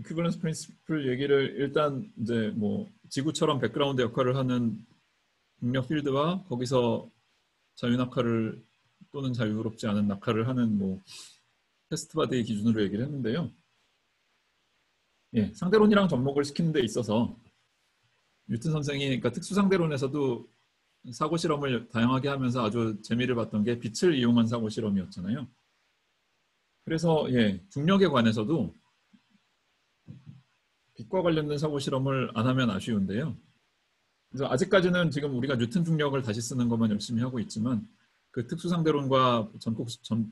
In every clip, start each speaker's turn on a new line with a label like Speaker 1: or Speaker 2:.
Speaker 1: 이퀴벌런스 프린시플 얘기를 일단 이제 뭐 지구처럼 백그라운드 역할을 하는 중력 필드와 거기서 자유낙하를 또는 자유롭지 않은 낙하를 하는 뭐 테스트 바디의 기준으로 얘기를 했는데요. 예, 상대론이랑 접목을 시키는 데 있어서 뉴턴 선생이 그러니까 특수 상대론에서도 사고 실험을 다양하게 하면서 아주 재미를 봤던 게 빛을 이용한 사고 실험이었잖아요. 그래서 예, 중력에 관해서도 빛과 관련된 사고 실험을 안 하면 아쉬운데요. 그래서 아직까지는 지금 우리가 뉴턴 중력을 다시 쓰는 것만 열심히 하고 있지만 그 특수 상대론과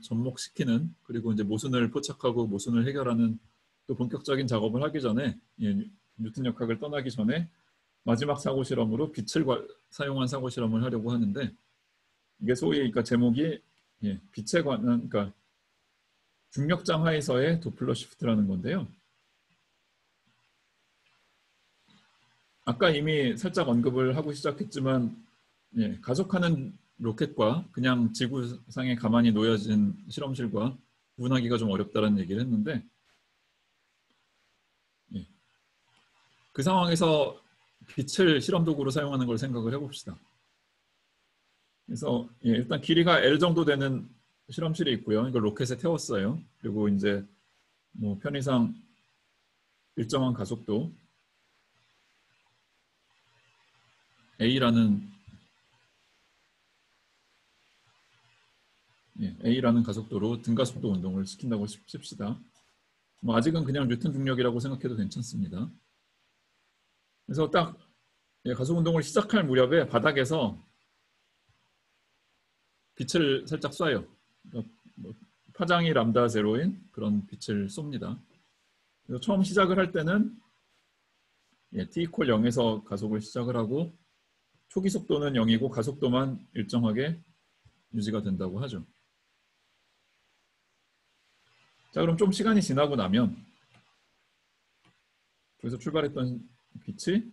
Speaker 1: 접목시키는 그리고 이제 모순을 포착하고 모순을 해결하는 또 본격적인 작업을 하기 전에 예, 뉴턴 역학을 떠나기 전에 마지막 사고 실험으로 빛을 사용한 사고 실험을 하려고 하는데 이게 소위 그러니까 제목이 예, 빛에 관한 그러니까 중력장 하에서의 도플러 시프트라는 건데요. 아까 이미 살짝 언급을 하고 시작했지만 예, 가속하는 로켓과 그냥 지구상에 가만히 놓여진 실험실과 구분하기가 좀 어렵다는 얘기를 했는데 예, 그 상황에서 빛을 실험 도구로 사용하는 걸 생각을 해봅시다. 그래서 예, 일단 길이가 L 정도 되는 실험실이 있고요. 이걸 로켓에 태웠어요. 그리고 이제 뭐 편의상 일정한 가속도 A라는 가속도로 등가속도 운동을 시킨다고 칩시다. 뭐 아직은 그냥 뉴턴 중력이라고 생각해도 괜찮습니다. 그래서 딱 가속 운동을 시작할 무렵에 바닥에서 빛을 살짝 쏴요. 파장이 람다 제로인 그런 빛을 쏩니다. 그래서 처음 시작을 할 때는 t 이퀄 0에서 가속을 시작을 하고 초기 속도는 0이고 가속도만 일정하게 유지가 된다고 하죠. 자, 그럼 좀 시간이 지나고 나면 거기서 출발했던 빛이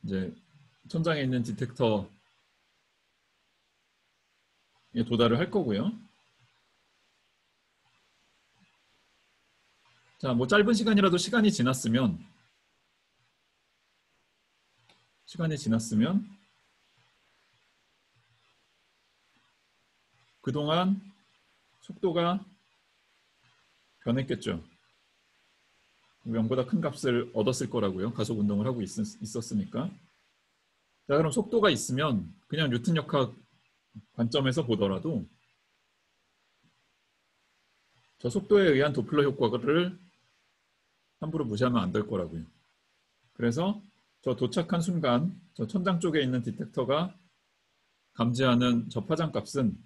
Speaker 1: 이제 천장에 있는 디텍터에 도달을 할 거고요. 자, 뭐 짧은 시간이라도 시간이 지났으면 그동안 속도가 변했겠죠. 0보다 큰 값을 얻었을 거라고요. 가속 운동을 하고 있었으니까. 자, 그럼 속도가 있으면 그냥 뉴턴 역학 관점에서 보더라도 저 속도에 의한 도플러 효과를 함부로 무시하면 안 될 거라고요. 그래서 저 도착한 순간 저 천장 쪽에 있는 디텍터가 감지하는 저 파장값은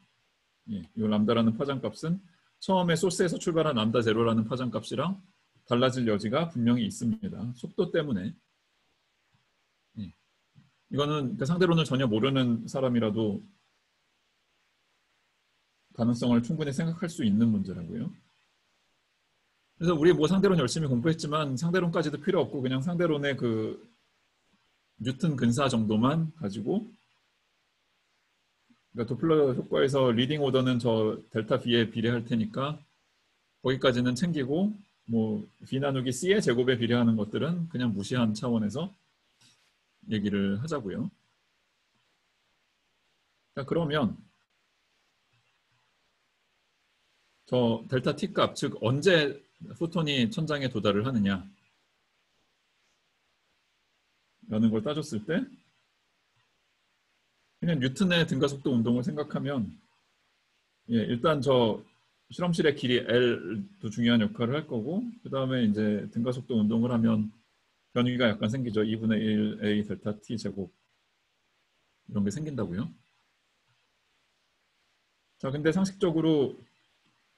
Speaker 1: 이 람다라는 파장값은 처음에 소스에서 출발한 람다 제로라는 파장값이랑 달라질 여지가 분명히 있습니다. 속도 때문에. 이거는 상대론을 전혀 모르는 사람이라도 가능성을 충분히 생각할 수 있는 문제라고요. 그래서 우리 뭐 상대론 열심히 공부했지만 상대론까지도 필요 없고 그냥 상대론의 그 뉴턴 근사 정도만 가지고 그러니까 도플러 효과에서 리딩 오더는 저 델타 B에 비례할 테니까 거기까지는 챙기고 뭐 B 나누기 C의 제곱에 비례하는 것들은 그냥 무시한 차원에서 얘기를 하자고요. 자, 그러면 저 델타 T 값, 즉 언제 포톤이 천장에 도달을 하느냐 라는 걸 따졌을 때 그냥 뉴턴의 등가속도 운동을 생각하면 일단 저 실험실의 길이 L도 중요한 역할을 할 거고 그 다음에 이제 등가속도 운동을 하면 변위가 약간 생기죠. 2분의 1 A 델타 T 제곱 이런 게 생긴다고요. 자, 근데 상식적으로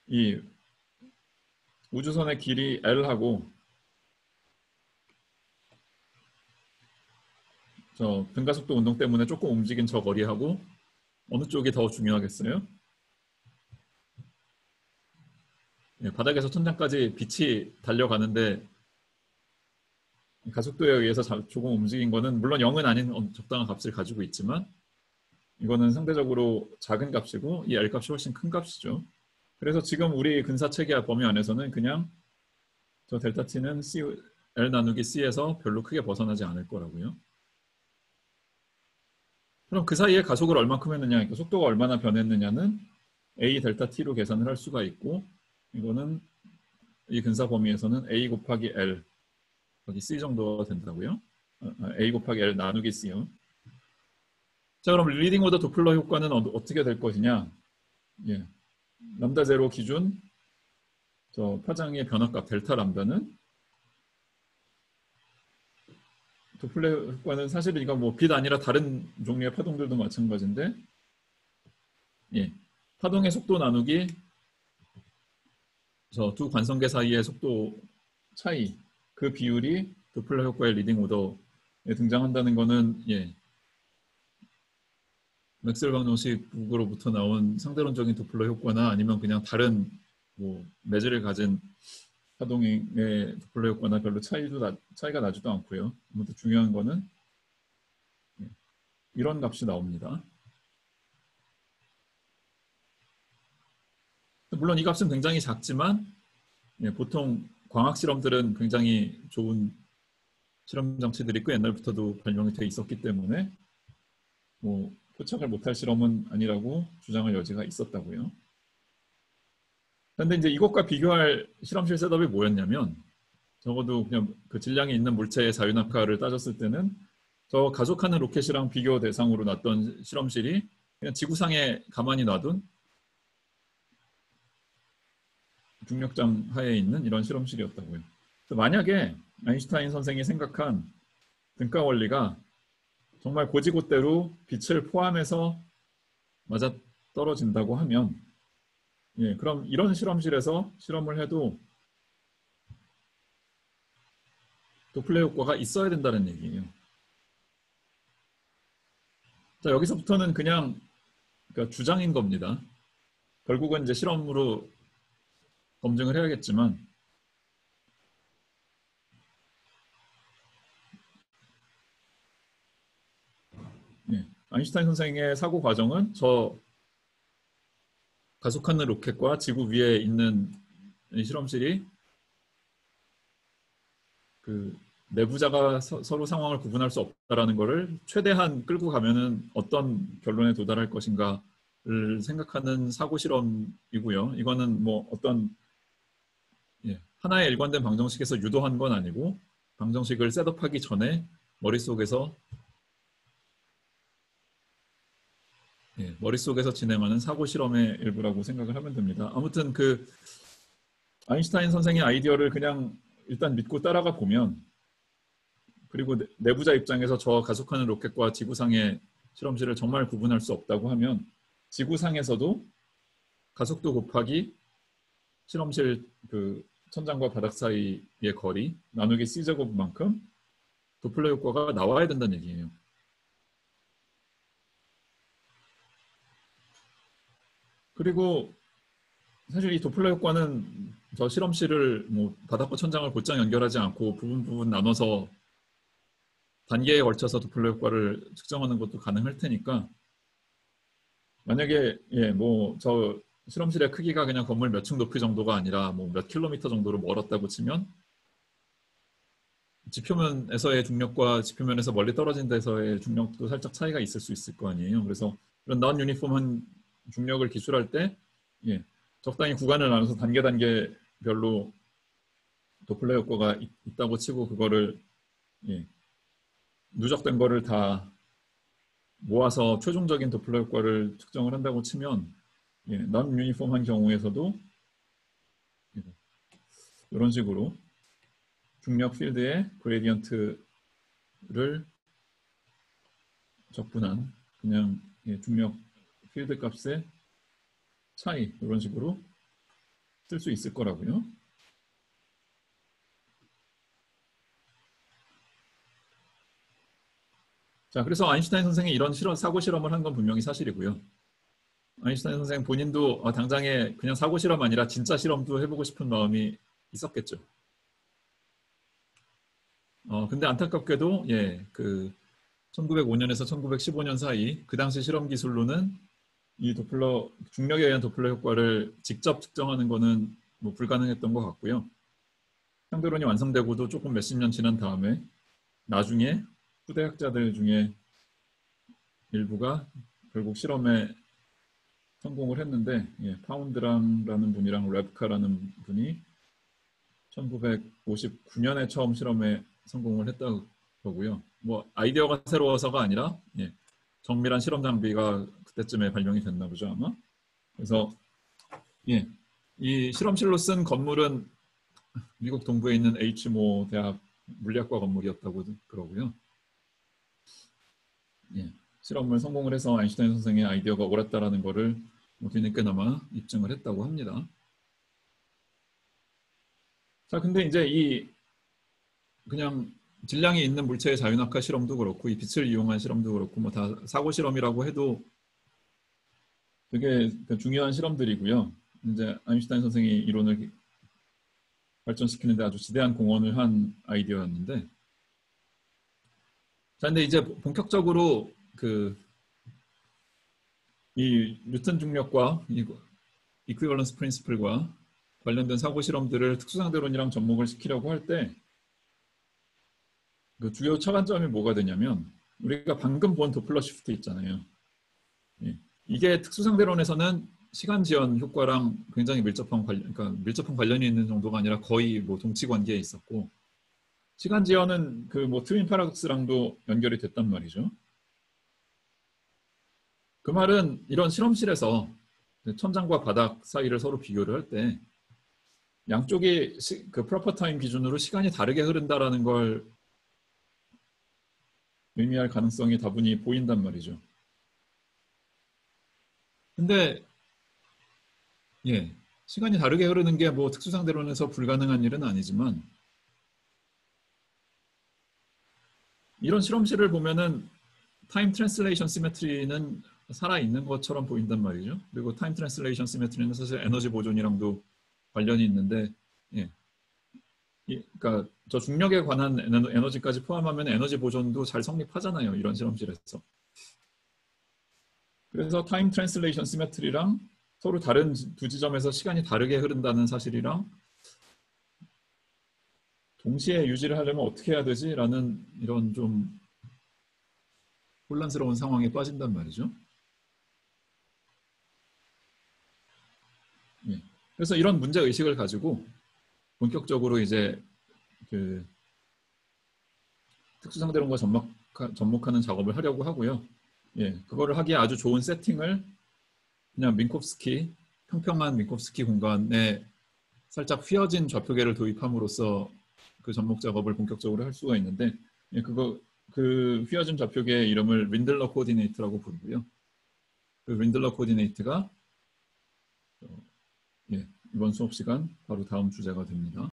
Speaker 1: 이 우주선의 길이 L하고 저 등가속도 운동 때문에 조금 움직인 저 거리하고 어느 쪽이 더 중요하겠어요? 바닥에서 천장까지 빛이 달려가는데 가속도에 의해서 조금 움직인 거는 물론 0은 아닌 적당한 값을 가지고 있지만 이거는 상대적으로 작은 값이고 이 L 값이 훨씬 큰 값이죠. 그래서 지금 우리 근사체계 범위 안에서는 그냥 저 델타 t는 L 나누기 C에서 별로 크게 벗어나지 않을 거라고요. 그럼 그 사이에 가속을 얼마큼 했느냐, 그러니까 속도가 얼마나 변했느냐는 A 델타 t로 계산을 할 수가 있고, 이거는 이 근사 범위에서는 A 곱하기 L 곱하기 C 정도가 된다고요. A 곱하기 L 나누기 C요. 자, 그럼 리딩 오더 도플러 효과는 어떻게 될 것이냐? 예. 람다 제로 기준 저 파장의 변화값 델타 람다는 도플러 효과는 사실 이거 뭐 빛 아니라 다른 종류의 파동들도 마찬가지인데, 예. 파동의 속도 나누기 저 두 관성계 사이의 속도 차이, 그 비율이 도플러 효과의 리딩 오더에 등장한다는 거는, 예. 맥스웰 방정식으로부터 나온 상대론적인 도플러 효과나 아니면 그냥 다른 뭐 매질을 가진 파동의 도플러 효과나 별로 차이가 나지도 않고요. 아무튼 중요한 거는 이런 값이 나옵니다. 물론 이 값은 굉장히 작지만, 예, 보통 광학 실험들은 굉장히 좋은 실험 장치들이 꽤 옛날부터도 발명이 돼 있었기 때문에 뭐 포착을 못할 실험은 아니라고 주장할 여지가 있었다고요. 그런데 이제 이것과 비교할 실험실 셋업이 뭐였냐면, 적어도 그냥 그 질량이 있는 물체의 자유낙하를 따졌을 때는 저 가속하는 로켓이랑 비교 대상으로 놨던 실험실이 그냥 지구상에 가만히 놔둔 중력장 하에 있는 이런 실험실이었다고요. 만약에 아인슈타인 선생이 생각한 등가 원리가 정말 고지고대로 빛을 포함해서 맞아 떨어진다고 하면, 예, 그럼 이런 실험실에서 실험을 해도 도플러 효과가 있어야 된다는 얘기예요. 자, 여기서부터는 그냥 그러니까 주장인 겁니다. 결국은 이제 실험으로 검증을 해야겠지만, 예, 아인슈타인 선생의 사고 과정은 저 가속하는 로켓과 지구 위에 있는 실험실이 그 내부자가 서로 상황을 구분할 수 없다라는 것을 최대한 끌고 가면은 어떤 결론에 도달할 것인가를 생각하는 사고 실험이고요. 이거는 뭐 어떤, 예, 하나의 일관된 방정식에서 유도한 건 아니고 방정식을 셋업하기 전에 머릿속에서, 예, 머릿속에서 진행하는 사고 실험의 일부라고 생각을 하면 됩니다. 아무튼 그 아인슈타인 선생의 아이디어를 그냥 일단 믿고 따라가 보면, 그리고 내부자 입장에서 저 가속하는 로켓과 지구상의 실험실을 정말 구분할 수 없다고 하면 지구상에서도 가속도 곱하기 실험실 그 천장과 바닥 사이의 거리 나누기 C제곱만큼 도플러 효과가 나와야 된다는 얘기예요. 그리고 사실 이 도플러 효과는 저 실험실을 뭐 바닥과 천장을 곧장 연결하지 않고 부분 나눠서 단계에 걸쳐서 도플러 효과를 측정하는 것도 가능할 테니까, 만약에, 예, 뭐 저 실험실의 크기가 그냥 건물 몇 층 높이 정도가 아니라 뭐 몇 킬로미터 정도로 멀었다고 치면 지표면에서의 중력과 지표면에서 멀리 떨어진 데서의 중력도 살짝 차이가 있을 수 있을 거 아니에요. 그래서 이런 non 유니폼한 중력을 기술할 때, 예, 적당히 구간을 나눠서 단계별로 도플러 효과가 있다고 치고 그거를, 예, 누적된 거를 다 모아서 최종적인 도플러 효과를 측정을 한다고 치면, 예, non 유니폼한 경우에서도 이런 식으로 중력 필드의 그레디언트를 적분한 그냥, 예, 중력 필드 값의 차이, 이런 식으로 쓸 수 있을 거라고요. 자, 그래서 아인슈타인 선생이 이런 사고 실험을 한 건 분명히 사실이고요. 아인슈타인 선생 본인도 당장에 그냥 사고 실험 아니라 진짜 실험도 해보고 싶은 마음이 있었겠죠. 근데 안타깝게도, 예, 그 1905년에서 1915년 사이 그 당시 실험 기술로는 이 도플러 중력에 의한 도플러 효과를 직접 측정하는 거는 뭐 불가능했던 것 같고요. 상대론이 완성되고도 조금 몇십 년 지난 다음에 나중에 후대 학자들 중에 일부가 결국 실험에 성공을 했는데, 파운드람라는 분이랑 랩카라는 분이 1959년에 처음 실험에 성공을 했다고 그러고요. 뭐 아이디어가 새로워서가 아니라 정밀한 실험 장비가 그때쯤에 발명이 됐나 보죠 아마. 그래서 이 실험실로 쓴 건물은 미국 동부에 있는 H모 대학 물리학과 건물이었다고 그러고요. 실험을 성공을 해서 아인슈타인 선생의 아이디어가 옳았다라는 거를 뒤늦게나마 입증을 했다고 합니다. 자, 근데 이제 이 그냥 질량이 있는 물체의 자윤학화 실험도 그렇고 이 빛을 이용한 실험도 그렇고 뭐 다 사고 실험이라고 해도 되게 중요한 실험들이고요. 이제 아인슈타인 선생이 이론을 발전시키는데 아주 지대한 공헌을 한 아이디어였는데, 자, 근데 이제 본격적으로 이 뉴턴 중력과 이 이퀴벌런스 프린시플과 관련된 사고 실험들을 특수상대론이랑 접목을 시키려고 할 때 그 주요 차관점이 뭐가 되냐면, 우리가 방금 본 도플러 시프트 있잖아요. 이게 특수상대론에서는 시간 지연 효과랑 굉장히 밀접한 관련이 있는 정도가 아니라 거의 뭐 동치 관계에 있었고, 시간 지연은 그 뭐 트윈 파라독스랑도 연결이 됐단 말이죠. 그 말은 이런 실험실에서 천장과 바닥 사이를 서로 비교를 할 때 양쪽이 그 프로퍼 타임 기준으로 시간이 다르게 흐른다라는 걸 의미할 가능성이 다분히 보인단 말이죠. 근데 시간이 다르게 흐르는 게 뭐 특수상대론에서 불가능한 일은 아니지만, 이런 실험실을 보면은 타임 트랜슬레이션 시메트리는 살아있는 것처럼 보인단 말이죠. 그리고 타임 트랜슬레이션 시메트리는 사실 에너지 보존이랑도 관련이 있는데, 그러니까 저 중력에 관한 에너지까지 포함하면 에너지 보존도 잘 성립하잖아요. 이런 실험실에서. 그래서 타임 트랜슬레이션 시메트리랑 서로 다른 두 지점에서 시간이 다르게 흐른다는 사실이랑 동시에 유지를 하려면 어떻게 해야 되지? 라는 이런 좀 혼란스러운 상황에 빠진단 말이죠. 그래서 이런 문제 의식을 가지고 본격적으로 이제 그 특수상대론과 접목하는 작업을 하려고 하고요. 그거를 하기에 아주 좋은 세팅을 그냥 평평한 민콥스키 공간에 살짝 휘어진 좌표계를 도입함으로써 그 접목 작업을 본격적으로 할 수가 있는데, 그 휘어진 좌표계의 이름을 린들러 코디네이트라고 부르고요. 그 린들러 코디네이트가 이번 수업 시간 바로 다음 주제가 됩니다.